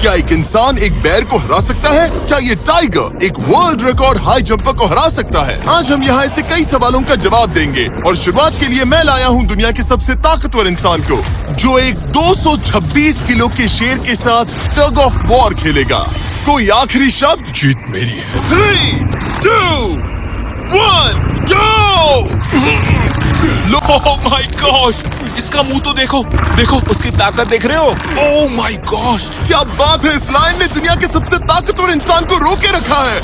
क्या एक इंसान एक बेर को हरा सकता है? क्या ये टाइगर एक वर्ल्ड रिकॉर्ड हाई जंपर को हरा सकता है? आज हम यहाँ ऐसे कई सवालों का जवाब देंगे और शुरुआत के लिए मैं लाया हूँ दुनिया के सबसे ताकतवर इंसान को, जो एक 226 किलो के शेर के साथ टग ऑफ वॉर खेलेगा। कोई आखिरी शब्द? जीत मेरी है। 3, 2, 1, go! ओह माय गॉश, इसका मुंह तो देखो, देखो उसकी ताकत देख रहे हो? ओह माय गॉश, क्या बात है, इस लायन ने दुनिया के सबसे ताकतवर इंसान को रोके रखा है।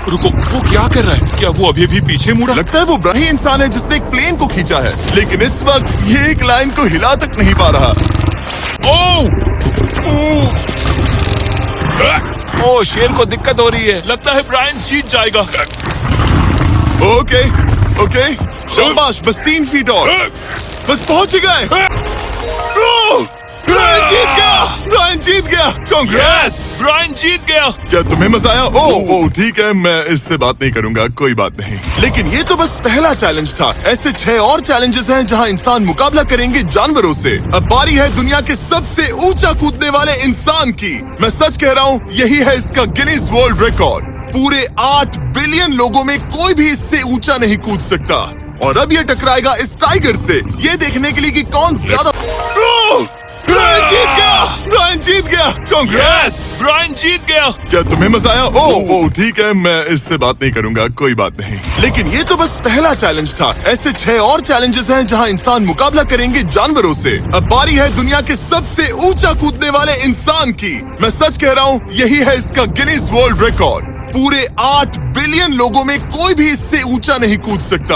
रुको, वो क्या कर रहा है? क्या वो अभी भी पीछे मुड़ा? लगता है वो वही इंसान है जिसने एक प्लेन को खींचा है, लेकिन इस वक्त ये एक लायन को हिला तक नहीं पा रहा। ओह, शेर को दिक्कत हो रही है। लगता है ब्रायन जीत जाएगा। ओके, शाबाश, बस 3 फीट और, बस पहुंच ही गए। ब्रायन जीत गया। कांग्रेस, ब्रायन जीत गया। क्या तुम्हें मजा आया? ओह ठीक है, मैं इससे बात नहीं करूंगा, कोई बात नहीं। लेकिन ये तो बस पहला चैलेंज था। ऐसे 6 और चैलेंजेस हैं जहां इंसान मुकाबला करेंगे जानवरों से। अब बारी है दुनिया के सबसे ऊंचा कूदने वाले इंसान की। मैं सच कह रहा हूँ, यही है इसका गिनीज वर्ल्ड रिकॉर्ड। पूरे 8 बिलियन लोगों में कोई भी इससे ऊंचा नहीं कूद सकता। और अब ये टकराएगा इस टाइगर से, ये देखने के लिए कि कौन ज्यादा। ब्रायन जीत गया। कांग्रेस, ब्रायन जीत गया। क्या तुम्हें मजा आया? ओह ठीक है, मैं इससे बात नहीं करूंगा, कोई बात नहीं। लेकिन ये तो बस पहला चैलेंज था। ऐसे 6 और चैलेंजेस हैं जहां इंसान मुकाबला करेंगे जानवरों से। अब बारी है दुनिया के सबसे ऊंचा कूदने वाले इंसान की। मैं सच कह रहा हूँ, यही है इसका गिनीज वर्ल्ड रिकॉर्ड। पूरे 8 बिलियन लोगों में कोई भी इससे ऊंचा नहीं कूद सकता।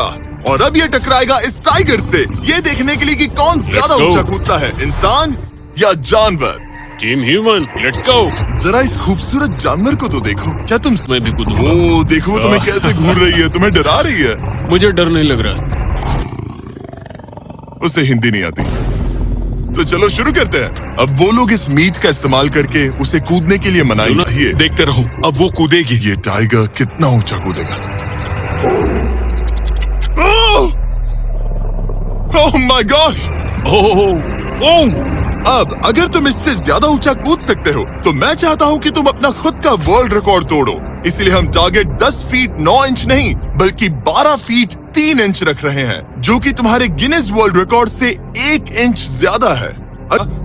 और अब ये टकराएगा इस टाइगर से, ये देखने के लिए कि कौन ज्यादा ऊंचा कूदता है, इंसान या जानवर। Team human, let's go. जरा इस खूबसूरत जानवर को तो देखो। क्या तुम? मैं भी कूदूंगा। ओह देखो, तुम्हें कैसे घूर रही है, तुम्हें डरा रही है। मुझे डर नहीं लग रहा। उसे हिंदी नहीं आती, तो चलो शुरू करते हैं। अब वो लोग इस मीट का इस्तेमाल करके उसे कूदने के लिए मनाई है। देखते रहो, अब वो कूदेगी। ये टाइगर कितना ऊंचा कूदेगा। Oh my gosh! अब अगर तुम इससे ज्यादा ऊंचा कूद सकते हो, तो मैं चाहता हूँ कि तुम अपना खुद का वर्ल्ड रिकॉर्ड तोड़ो। इसलिए हम टारगेट 10 फीट 9 इंच नहीं, बल्कि 12 फीट 3 इंच रख रहे हैं, जो कि तुम्हारे गिनीज वर्ल्ड रिकॉर्ड से 1 इंच ज्यादा है।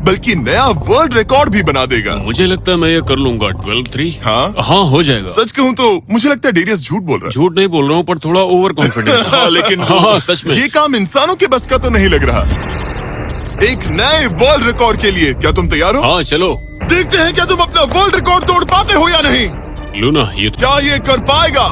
बल्कि नया वर्ल्ड रिकॉर्ड भी बना देगा। मुझे लगता है मैं ये कर लूंगा। 12-3। हाँ हो जाएगा। सच कहूँ तो मुझे लगता है डेरियस झूठ बोल रहा है। झूठ नहीं बोल रहा हूँ, पर थोड़ा ओवर कॉन्फिडेंस। लेकिन हाँ, सच में ये काम इंसानों के बस का तो नहीं लग रहा। एक नए वर्ल्ड रिकॉर्ड के लिए क्या तुम तैयार हो? हाँ चलो देखते हैं क्या तुम अपना वर्ल्ड रिकॉर्ड तोड़ पाते हो या नहीं। लूना, ये क्या ये कर पाएगा?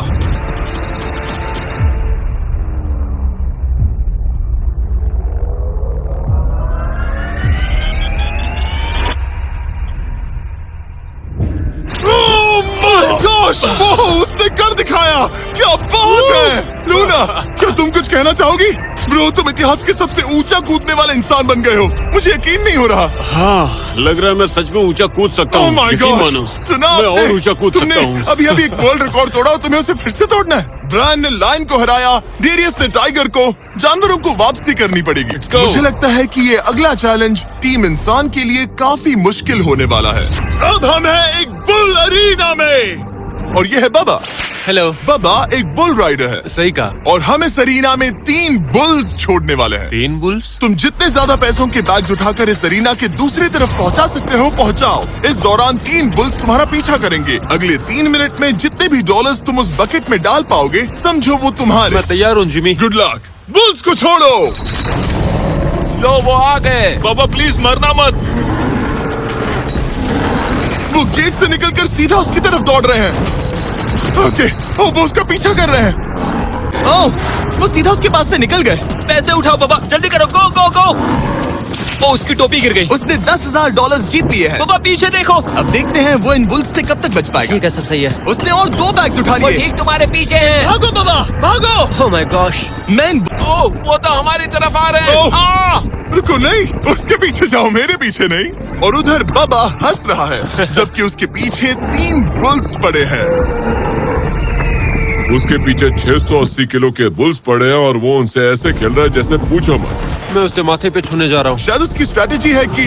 उसने कर दिखाया। क्या बात है लूना, क्या तुम कुछ कहना चाहोगी? ब्रो, तुम इतिहास के सबसे ऊंचा कूदने वाले इंसान बन गए हो। मुझे यकीन नहीं हो रहा। हाँ, लग रहा है मैं सच में ऊंचा कूद सकता हूँ। मानो सुना, मैं और ऊंचा कूद सकता हूँ। अभी एक वर्ल्ड रिकॉर्ड तोड़ा और तुम्हें उसे फिर से तोड़ना है। ब्रायन ने लायन को हराया, डेरियस ने टाइगर को। जानवरों को वापसी करनी पड़ेगी। मुझे लगता है कि ये अगला चैलेंज टीम इंसान के लिए काफी मुश्किल होने वाला है। अब हम हैं एक बुल अरीना में, और ये है बाबा। हेलो। बाबा एक बुल राइडर है। सही कहा। और हम इस अरीना में 3 बुल्स छोड़ने वाले हैं। 3 बुल्स? तुम जितने ज्यादा पैसों के बैग्स उठाकर इस अरीना के दूसरी तरफ पहुंचा सकते हो, पहुंचाओ। इस दौरान 3 बुल्स तुम्हारा पीछा करेंगे। अगले 3 मिनट में जितने भी डॉलर्स तुम उस बकेट में डाल पाओगे, समझो वो तुम्हारे। मैं तैयार हूँ जिमी। Good luck. बुल्स को छोड़ो। लो, वो आ गए। बाबा प्लीज मरना मत। वो गेट से निकलकर सीधा उसकी तरफ दौड़ रहे हैं। ओके, वो उसका पीछा कर रहे हैं। वो सीधा उसके पास से निकल गए। पैसे उठाओ बाबा, जल्दी करो। गो गो गो। उसकी टोपी गिर गई। उसने $10,000 जीत लिए हैं। बाबा पीछे देखो। अब देखते हैं वो इन बुल्स से कब तक बच पाएगा। ठीक है, सब सही है। उसने और 2 बैग्स उठा वो लिए। ठीक तुम्हारे पीछे है। भागो बाबा, भागो। Oh my gosh. मैं वो तो हमारी तरफ आ रहे हैं। रुको, नहीं, उसके पीछे जाओ, मेरे पीछे नहीं। और उधर बाबा हंस रहा है, जबकि उसके पीछे 3 बुल्स पड़े हैं। उसके पीछे 680 किलो के बुल्स पड़े हैं और वो उनसे ऐसे खेल रहा है जैसे पूछो मत। मैं उसे माथे पे छूने जा रहा हूँ। शायद उसकी स्ट्रैटेजी है कि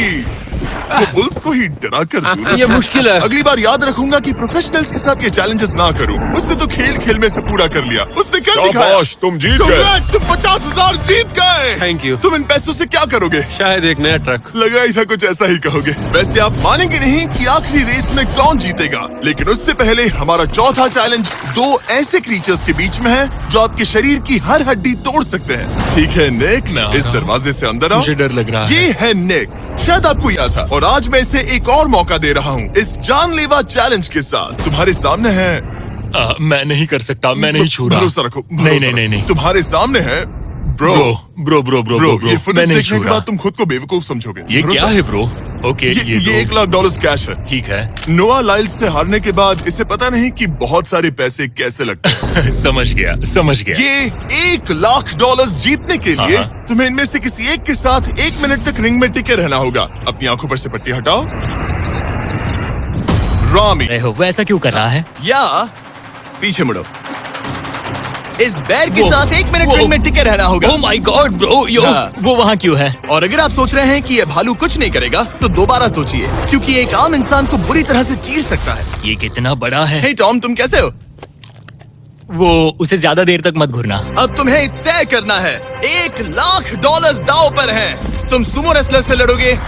वो बुल्स को ही डरा कर दूं। ये मुश्किल है। अगली बार याद रखूंगा कि प्रोफेशनल्स के साथ ये चैलेंजेस ना करूं। उसने तो खेल खेल में से पूरा कर लिया, उसने कर दिखाया। शाबाश, तुम जीत गए। Congrats, तुम 50,000 जीत गए। Thank you. तुम इन पैसों से क्या करोगे? शायद एक नया ट्रक। लगा ही था कुछ ऐसा ही कहोगे। वैसे आप मानेंगे नहीं कि आखिरी रेस में कौन जीतेगा, लेकिन उससे पहले हमारा चौथा चैलेंज दो ऐसे क्रीचर्स के बीच में है जो आपके शरीर की हर हड्डी तोड़ सकते हैं। ठीक है निक, मैं आ इस रहा हूं। दरवाजे से अंदर आओ। मुझे डर लग रहा है। ये है निक, शायद आपको याद था, और आज मैं इसे एक और मौका दे रहा हूँ इस जानलेवा चैलेंज के साथ। तुम्हारे सामने है, मैं नहीं कर सकता, मैं नहीं छू रहा। भरोसा रखो, नहीं भरोसा नहीं नहीं रखो। नहीं। तुम्हारे सामने है bro. Bro bro bro bro, bro ये मैं फुटेज नहीं देखने छू के रहा। बाद तुम खुद को बेवकूफ समझोगे। ये भरोसा क्या है ब्रो? ओके ये तो- $1 लाख कैश है। ठीक है। नोआ लाइल्स से हारने के बाद इसे पता नहीं कि बहुत सारे पैसे कैसे लगते हैं। समझ गया समझ गया। ये $1 लाख जीतने के लिए हाँ। तुम्हें इनमें से किसी एक के साथ 1 मिनट तक रिंग में टिके रहना होगा। अपनी आंखों पर से पट्टी हटाओ। रामी, रहे हो, वो ऐसा क्यों कर रहा है? या पीछे मुड़ो। इस बैर के वो- साथ 1 मिनट वो- रिंग में टिके रहना होगा। ओह माय गॉड ब्रो, यो हाँ। वो वहाँ क्यों है? और अगर आप सोच रहे हैं कि ये भालू कुछ नहीं करेगा, तो दोबारा सोचिए, क्योंकि एक आम इंसान को बुरी तरह से चीर सकता है। ये कितना बड़ा है। हे टॉम, तुम कैसे हो? वो उसे ज्यादा देर तक मत घूरना। अब तुम्हें तय करना है। $1 लाख दांव पर हैं। तुम सुमो रेसलर से लड़ोगे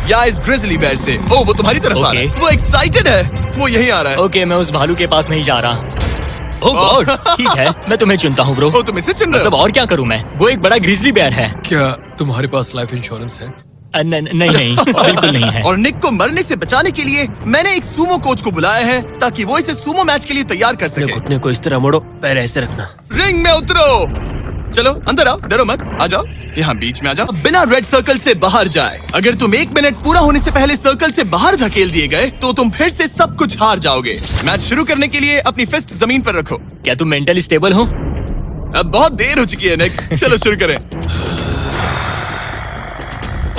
या इस ग्रिजली बेयर से? ओ, वो तुम्हारी तरफ आ रहा है। ओके। वो एक्साइटेड है, वो यहीं आ रहा है। ओके, मैं उस भालू के पास नहीं जा रहा। ओह गॉड, ठीक है, मैं तुम्हें चुनता हूँ ब्रो। ओ, तुम इसे चुन रहे मतलब हो? और क्या करूँ मैं? वो एक बड़ा ग्रिजली बेयर है। क्या तुम्हारे पास लाइफ इंश्योरेंस है? नहीं बिल्कुल नहीं है। और निक को मरने से बचाने के लिए मैंने एक सूमो कोच को बुलाया है, ताकि वो इसे सूमो मैच के लिए तैयार कर सके। घुटने को इस तरह मोड़ो, पैर ऐसे रखना। रिंग में उतरो। चलो अंदर आओ, डरो मत, आ जाओ, यहाँ बीच में आ जाओ। बिना रेड सर्कल से बाहर जाए। अगर तुम 1 मिनट पूरा होने से पहले सर्कल से बाहर धकेल दिए गए, तो तुम फिर से सब कुछ हार जाओगे। मैच शुरू करने के लिए अपनी फिस्ट जमीन पर रखो। क्या तुम मेंटली स्टेबल हो? अब बहुत देर हो चुकी है निक, चलो शुरू करें।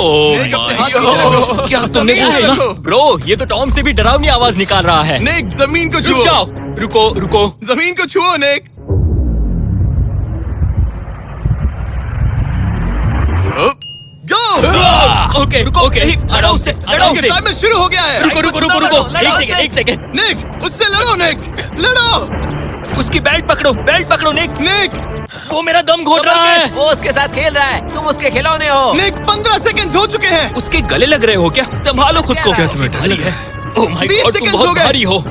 ओह निक, अपने माय हाथ नीचे गॉड, रखो। क्या तुमने जमीन क्या पे सुना? रखो। ब्रो, ये तो टॉम से भी डरावनी आवाज निकाल रहा है। निक, जमीन को रुक छुओ। जाओ, रुको रुको। जमीन को छुओ निक। गो। ओके ओके, हटाओ उसे, हटाओ उसे। टाइमर शुरू हो गया है। रुको रुको रुको रुको, एक सेकंड। निक, उससे लड़ो निक, लड़ो। उसकी बेल्ट पकड़ो निक। निक, वो मेरा दम घोट रहा है। वो उसके साथ खेल रहा है, तुम उसके खिलौने हो। निक, 15 सेकंड हो चुके हैं। उसके गले लग रहे हो क्या? संभालो खुद को। क्या तुम्हें डर भारी लग है। ओह माय 20 गॉड, तुम seconds हो बहुत गए। भारी हो।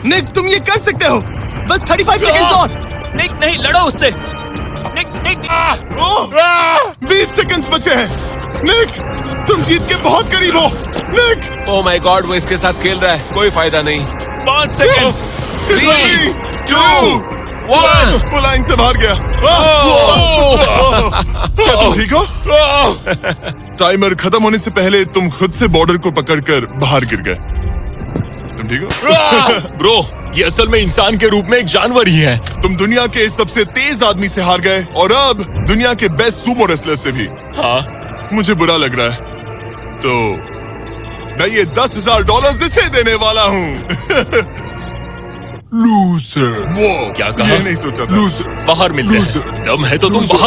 निक, तुम ये कर सकते हो। बस 35 सेकंड्स और। निक नहीं, लड़ो उससे। निक 20 सेकंड्स बचे हैं। निक, तुम जीत के बहुत करीब हो। निक, ओह माय गॉड, वो इसके साथ खेल रहा है, कोई फायदा नहीं। 5 सेकंड। 3, 2, 1। वो लाइन से बाहर गया। क्या तुम ठीक हो? टाइमर खत्म होने से पहले तुम खुद से बॉर्डर को पकड़कर बाहर गिर गए। तुम ठीक हो? ब्रो, ये असल में इंसान के रूप में एक जानवर ही है। तुम दुनिया के सबसे तेज आदमी से हार गए, और अब दुनिया के बेस्ट सुमो रेसलर से भी। हाँ, मुझे बुरा लग रहा है, तो मैं ये $10,000 इसे देने वाला हूँ। लूजर। वो क्या कहा? ये नहीं सोचा था। बाहर मिलते हैं। दम है तो तुम बाहर